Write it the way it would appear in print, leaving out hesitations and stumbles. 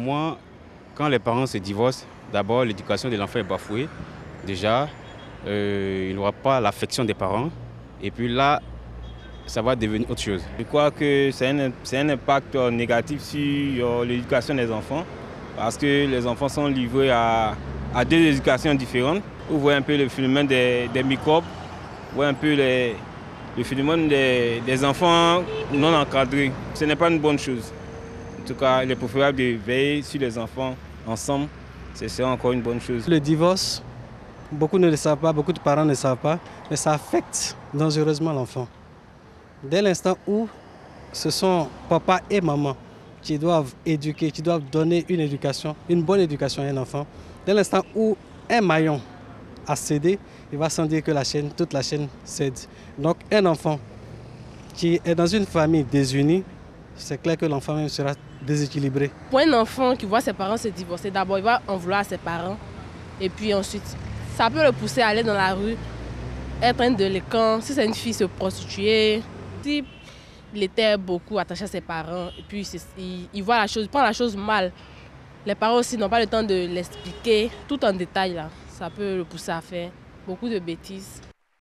moi, quand les parents se divorcent, d'abord l'éducation de l'enfant est bafouée. Déjà, il n'aura pas l'affection des parents. Et puis là, ça va devenir autre chose. Je crois que c'est un impact négatif sur l'éducation des enfants parce que les enfants sont livrés à deux éducations différentes. Vous voyez un peu le phénomène des microbes, vous voyez un peu le phénomène des enfants non encadrés. Ce n'est pas une bonne chose. En tout cas, il est préférable de veiller sur les enfants ensemble. C'est encore une bonne chose. Le divorce, beaucoup ne le savent pas, beaucoup de parents ne le savent pas, mais ça affecte dangereusement l'enfant. Dès l'instant où ce sont papa et maman qui doivent éduquer, qui doivent donner une bonne éducation à un enfant, dès l'instant où un maillon a cédé, il va sans dire que toute la chaîne cède. Donc un enfant qui est dans une famille désunie, c'est clair que l'enfant même sera déséquilibré. Pour un enfant qui voit ses parents se divorcer, d'abord il va en vouloir à ses parents et puis ensuite ça peut le pousser à aller dans la rue, être un délinquant, si c'est une fille se prostituer. Si il était beaucoup attaché à ses parents et puis il voit la chose, il prend la chose mal. Les parents aussi n'ont pas le temps de l'expliquer tout en détail là. Ça peut le pousser à faire beaucoup de bêtises.